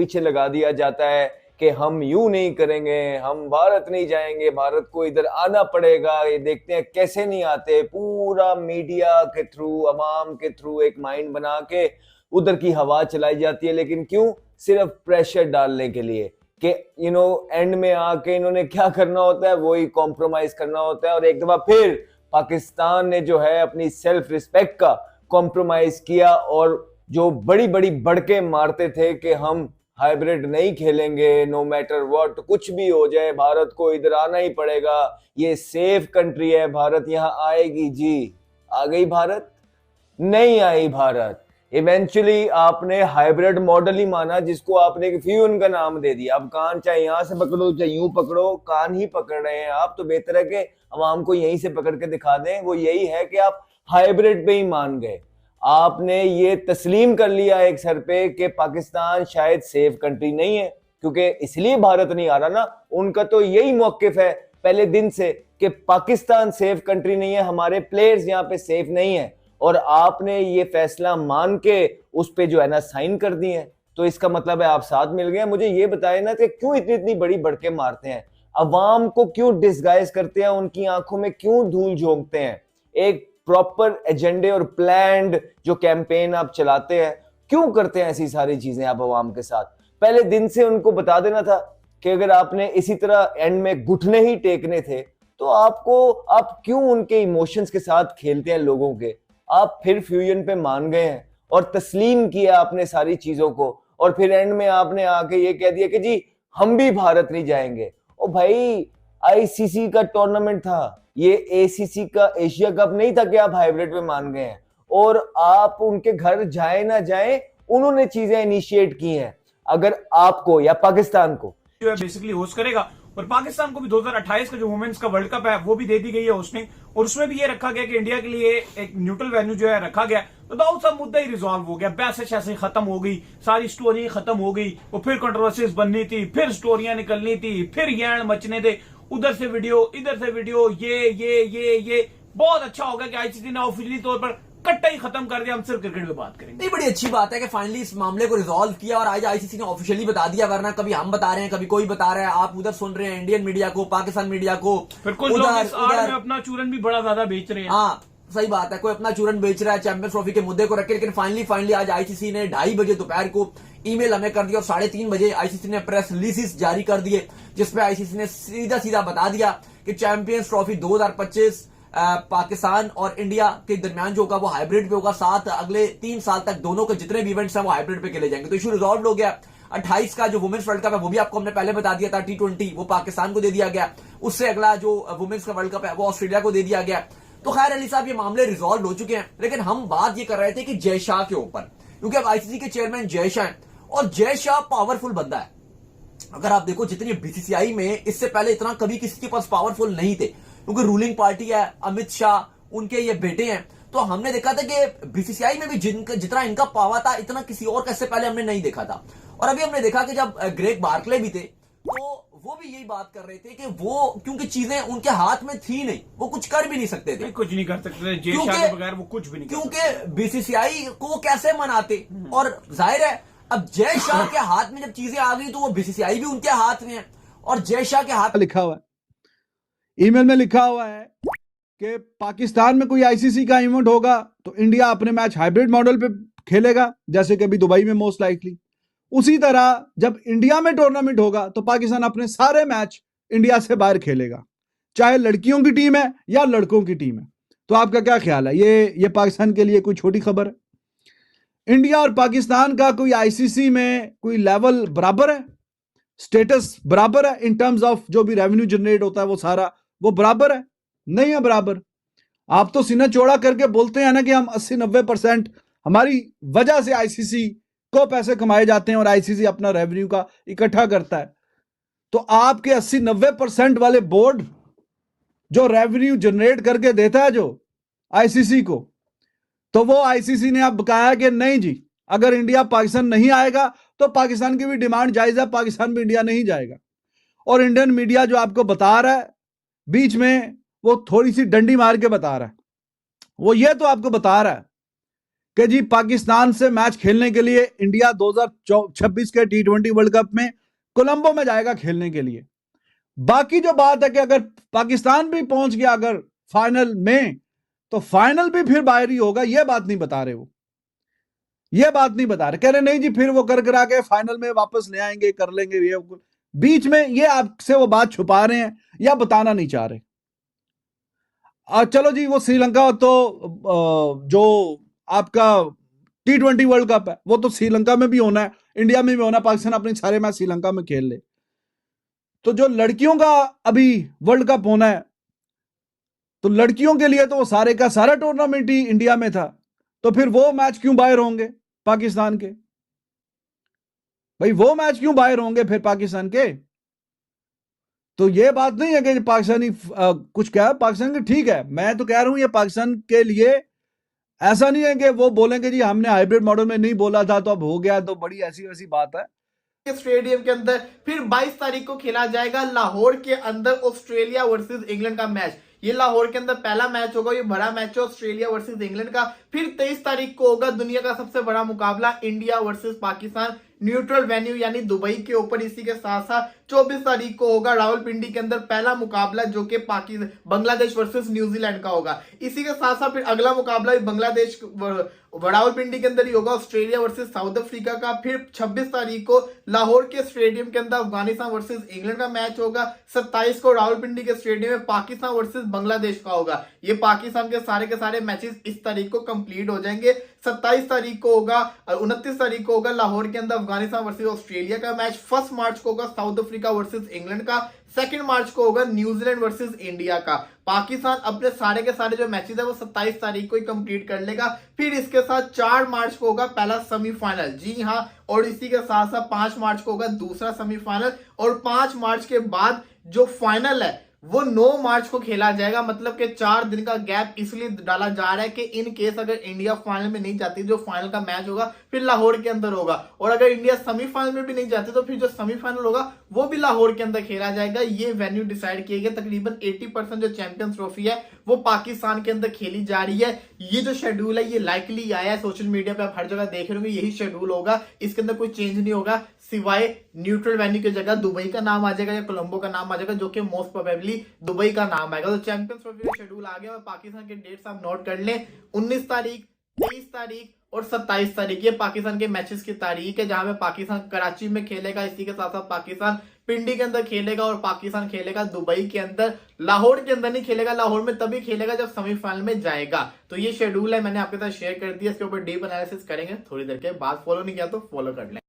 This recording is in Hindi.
पीछे लगा दिया जाता है कि हम यूं नहीं करेंगे, हम भारत नहीं जाएंगे, भारत को इधर आना पड़ेगा, ये देखते हैं कैसे नहीं आते। पूरा मीडिया के थ्रू, अवाम के थ्रू एक माइंड बना के उधर की हवा चलाई जाती है। लेकिन क्यों? सिर्फ प्रेशर डालने के लिए कि एंड में आके इन्होंने क्या करना होता है, वही कॉम्प्रोमाइज करना होता है। और एक दफा फिर पाकिस्तान ने जो है अपनी सेल्फ रिस्पेक्ट का कॉम्प्रोमाइज किया, और जो बड़ी बड़ी बड़के मारते थे कि हम हाइब्रिड नहीं खेलेंगे, नो मैटर व्हाट, कुछ भी हो जाए भारत को इधर आना ही पड़ेगा, ये सेफ कंट्री है, भारत यहाँ आएगी जी। आ गई भारत? नहीं आई भारत। इवेंचुअली आपने हाइब्रिड मॉडल ही माना, जिसको आपने फ्यूजन का नाम दे दिया। अब कान चाहे यहां से पकड़ो चाहे यूं पकड़ो, कान ही पकड़ रहे हैं आप। तो बेहतर है कि अवाम को यहीं से पकड़ के दिखा दें। वो यही है कि आप हाइब्रिड पे ही मान गए, आपने ये तस्लीम कर लिया एक सर पे कि पाकिस्तान शायद सेफ कंट्री नहीं है, क्योंकि इसलिए भारत नहीं आ रहा ना। उनका तो यही मौकिफ है पहले दिन से कि पाकिस्तान सेफ कंट्री नहीं है, हमारे प्लेयर्स यहाँ पे सेफ नहीं है। और आपने ये फैसला मान के उस पे जो है ना साइन कर दिए हैं। तो इसका मतलब है आप साथ मिल गए। मुझे ये बताए ना कि क्यों इतनी इतनी बड़ी बड़के मारते हैं, अवाम को क्यों डिसगाइज करते हैं, उनकी आंखों में क्यों धूल झोंकते हैं। एक प्रॉपर एजेंडे और प्लान्ड जो कैंपेन आप चलाते हैं, क्यों करते हैं ऐसी सारी चीजें आप अवाम के साथ? पहले दिन से उनको बता देना था कि अगर आपने इसी तरह एंड में घुटने ही टेकने थे तो आप क्यों उनके इमोशंस के साथ खेलते हैं लोगों के। आप फिर फ्यूजन पे मान गए हैं और तस्लीम किया आपने सारी चीजों को, और फिर एंड में आपने आके ये कह दिया कि जी हम भी भारत नहीं जाएंगे। ओ भाई, आईसीसी का टूर्नामेंट था, ये एसीसी का एशिया कप नहीं था कि आप हाइब्रिड पे मान गए हैं। और आप उनके घर जाए ना जाए, उन्होंने चीजें इनिशिएट की हैं। अगर आपको या पाकिस्तान को बेसिकली होस्ट करेगा, और पाकिस्तान को भी 2028 का जो वुमेन्स का वर्ल्ड कप है वो भी दे दी गई है होस्टिंग, और उसमें भी ये रखा गया कि इंडिया के लिए एक न्यूट्रल वेन्यू जो है रखा गया। तो बहुत सा मुद्दा ही रिजॉल्व हो गया, बहसें शहसें खत्म हो गई, सारी स्टोरी खत्म हो गई। वो फिर कंट्रोवर्सीज बननी थी, फिर स्टोरियां निकलनी थी, फिर यैन मचने थे, उधर से वीडियो इधर से वीडियो, ये बहुत अच्छा होगा कि आईसीसी ने ऑफिशियली तौर पर कट्टा ही खत्म कर दिया। हम सिर्फ क्रिकेट में बात करेंगे। नहीं, बड़ी अच्छी बात है कि फाइनली इस मामले को रिजॉल्व किया और आज आईसीसी ने ऑफिशियली बता दिया, वरना कभी हम बता रहे हैं, कभी कोई बता रहा है, आप उधर सुन रहे हैं इंडियन मीडिया को, पाकिस्तान मीडिया को, फिर कुछ लोग इस आड़ में अपना चूरन भी बड़ा ज्यादा बेच रहे हैं। हाँ, सही बात है, कोई अपना चूरन बेच रहा है चैंपियंस ट्रॉफी के मुद्दे को रख के। लेकिन फाइनली आज आईसीसी ने 2:30 बजे दोपहर को ईमेल हमें कर दिया, और 3:30 बजे आईसीसी ने प्रेस रिलीज जारी कर दिए, जिसमें आईसीसी ने सीधा बता दिया कि चैंपियंस ट्रॉफी 2025 पाकिस्तान और इंडिया के दरमियान जो होगा वो हाइब्रिड पे होगा। साथ अगले 3 साल तक दोनों के जितने भी इवेंट्स हैं वो हाइब्रिड पे खेले जाएंगे। तो इशू रिजॉल्व हो गया। 28 का जो वुमेन्स वर्ल्ड कप है वो भी आपको हमने पहले बता दिया था, T20 वो पाकिस्तान को दे दिया गया। उससे अगला जो वुमेन्स का वर्ल्ड कप है वो ऑस्ट्रेलिया को दे दिया गया। तो खैर अली साहब, ये मामले रिजॉल्व हो चुके हैं। लेकिन हम बात ये कर रहे थे कि जय शाह के ऊपर, क्योंकि अब आईसीसी के चेयरमैन जय शाह हैं, और जय शाह पावरफुल बंदा है। अगर आप देखो जितनी बीसीसीआई में इससे पहले इतना कभी किसी के पास पावरफुल नहीं थे, क्योंकि रूलिंग पार्टी है, अमित शाह उनके ये बेटे हैं। तो हमने देखा था कि बीसीसीआई में भी जितना इनका पावर था, इतना किसी और का इससे पहले हमने नहीं देखा था। और अभी हमने देखा कि जब ग्रेग बार्कले भी थे तो वो भी यही बात कर रहे थे कि वो, क्योंकि चीजें उनके हाथ में थी नहीं, वो कुछ कर भी नहीं सकते थे, कुछ नहीं कर सकते थे, जय शाह के बगैर वो कुछ भी नहीं, क्योंकि बीसीसीआई को वो कैसे मनाते। और जाहिर है अब जय शाह के हाथ में जब चीजें आ गई तो वो बीसीसीआई भी उनके हाथ में है, और जय शाह के हाथ लिखा हुआ है, ईमेल में लिखा हुआ है कि पाकिस्तान में कोई आईसीसी का इवेंट होगा तो इंडिया अपने मैच हाइब्रिड मॉडल पे खेलेगा, जैसे कि अभी दुबई में मोस्ट लाइकली। उसी तरह जब इंडिया में टूर्नामेंट होगा तो पाकिस्तान अपने सारे मैच इंडिया से बाहर खेलेगा, चाहे लड़कियों की टीम है या लड़कों की टीम है। तो आपका क्या ख्याल है, ये पाकिस्तान के लिए कोई छोटी खबर है? इंडिया और पाकिस्तान का कोई आईसीसी में कोई लेवल बराबर है, स्टेटस बराबर है, इन टर्म्स ऑफ जो भी रेवेन्यू जनरेट होता है वो सारा वो बराबर है? नहीं है बराबर। आप तो सीना चौड़ा करके बोलते हैं ना कि हम 80-90% हमारी वजह से आईसीसी को पैसे कमाए जाते हैं और आईसीसी अपना रेवेन्यू का इकट्ठा करता है। तो आपके 80-90% वाले बोर्ड जो रेवेन्यू जनरेट करके देता है जो आईसीसी को, तो वो आईसीसी ने अब कहा है कि नहीं जी, अगर इंडिया पाकिस्तान नहीं आएगा तो पाकिस्तान की भी डिमांड जायज है, पाकिस्तान भी इंडिया नहीं जाएगा। और इंडियन मीडिया जो आपको बता रहा है बीच में, वो थोड़ी सी डंडी मार के बता रहा है। वो ये तो आपको बता रहा है कि जी पाकिस्तान से मैच खेलने के लिए इंडिया 2026 के T20 वर्ल्ड कप में कोलंबो में जाएगा खेलने के लिए। बाकी जो बात है कि अगर पाकिस्तान भी पहुंच गया अगर फाइनल में, तो फाइनल भी फिर बाहर ही होगा, यह बात नहीं बता रहे वो, यह बात नहीं बता रहे, कह रहे नहीं जी फिर वो कर करा के फाइनल में वापस ले आएंगे, कर लेंगे, ये बीच में ये आपसे वो बात छुपा रहे हैं या बताना नहीं चाह रहे। चलो जी, वो श्रीलंका तो जो आपका T20 वर्ल्ड कप है वो तो श्रीलंका में भी होना है, इंडिया में भी होना है, पाकिस्तान अपने सारे मैच श्रीलंका में खेल ले। तो जो लड़कियों का अभी वर्ल्ड कप होना है, तो लड़कियों के लिए तो वो सारे का सारा टूर्नामेंट ही इंडिया में था, तो फिर वो मैच क्यों बाहर होंगे पाकिस्तान के? भाई वो मैच क्यों बाहर होंगे फिर पाकिस्तान के? तो ये बात नहीं है कि पाकिस्तानी कुछ क्या, पाकिस्तान के ठीक है, मैं तो कह रहा हूं ये पाकिस्तान के लिए ऐसा नहीं है कि वो बोलेंगे जी हमने हाइब्रिड मॉडल में नहीं बोला था तो अब हो गया, तो बड़ी ऐसी वैसी बात है। स्टेडियम के अंदर फिर 22 तारीख को खेला जाएगा लाहौर के अंदर ऑस्ट्रेलिया वर्सेस इंग्लैंड का मैच। ये लाहौर के अंदर पहला मैच होगा, ये बड़ा मैच है ऑस्ट्रेलिया वर्सेस इंग्लैंड का। फिर 23 तारीख को होगा दुनिया का सबसे बड़ा मुकाबला India versus Pakistan, neutral venue यानी दुबई के ऊपर। इसी के साथ साथ 24 तारीख को होगा रावलपिंडी के अंदर पहला मुकाबला जो कि बांग्लादेश वर्सेस न्यूजीलैंड का होगा। इसी के साथ साथ फिर अगला मुकाबला बांग्लादेश रावलपिंडी के अंदर ही होगा, ऑस्ट्रेलिया वर्सेस साउथ अफ्रीका का। फिर 26 तारीख को लाहौर के स्टेडियम के अंदर अफगानिस्तान वर्सेस इंग्लैंड का मैच होगा। 27 को रावलपिंडी के स्टेडियम में पाकिस्तान वर्सेस बांग्लादेश का होगा। ये पाकिस्तान के सारे मैचेस इस तारीख को कंप्लीट हो जाएंगे। 27 तारीख को होगा, 29 तारीख को होगा लाहौर के अंदर अफगानिस्तान वर्सेस ऑस्ट्रेलिया का मैच। 1 मार्च को होगा साउथ अफ्रीका वर्सेस इंग्लैंड का। 2 मार्च को होगा न्यूजीलैंड वर्सेस इंडिया का। पाकिस्तान अपने सारे के सारे जो मैचेस है वो 27 तारीख को ही कंप्लीट कर लेगा। फिर इसके साथ 4 मार्च को होगा पहला सेमीफाइनल, जी हाँ, और इसी के साथ साथ 5 मार्च को होगा दूसरा सेमीफाइनल, और 5 मार्च के बाद जो फाइनल है वो 9 मार्च को खेला जाएगा। मतलब कि 4 दिन का गैप इसलिए डाला जा रहा है कि इन केस अगर इंडिया फाइनल में नहीं जाती, जो फाइनल का मैच होगा फिर लाहौर के अंदर होगा, और अगर इंडिया सेमीफाइनल में भी नहीं जाती तो फिर जो सेमीफाइनल होगा वो भी लाहौर के अंदर खेला जाएगा। ये वेन्यू डिसाइड किए गए। तकरीबन 80% जो चैंपियंस ट्रॉफी है वो पाकिस्तान के अंदर खेली जा रही है। ये जो शेड्यूल है ये लाइकली आया है सोशल मीडिया पे, आप हर जगह देख रहे होंगे यही शेड्यूल होगा, इसके अंदर कोई चेंज नहीं होगा, सिवाय न्यूट्रल वेन्यू की जगह दुबई का नाम आ जाएगा या कोलंबो का नाम आ जाएगा, जो कि मोस्ट प्रोबेबली दुबई का नाम आएगा। तो चैंपियंस ट्रॉफी का शेड्यूल आ गया और पाकिस्तान के डेट्स आप नोट कर लें। 19 तारीख, 23 तारीख और 27 तारीख ये पाकिस्तान के मैचेस की तारीख है, जहां पे पाकिस्तान कराची में खेलेगा। इसी के साथ साथ पाकिस्तान पिंडी के अंदर खेलेगा और पाकिस्तान खेलेगा दुबई के अंदर। लाहौर के अंदर नहीं खेलेगा, लाहौर में तभी खेलेगा जब सेमीफाइनल में जाएगा। तो ये शेड्यूल है, मैंने आपके साथ शेयर कर दिया। इसके ऊपर डीप एनालिसिस करेंगे थोड़ी देर के बाद। फॉलो नहीं किया तो फॉलो कर लें।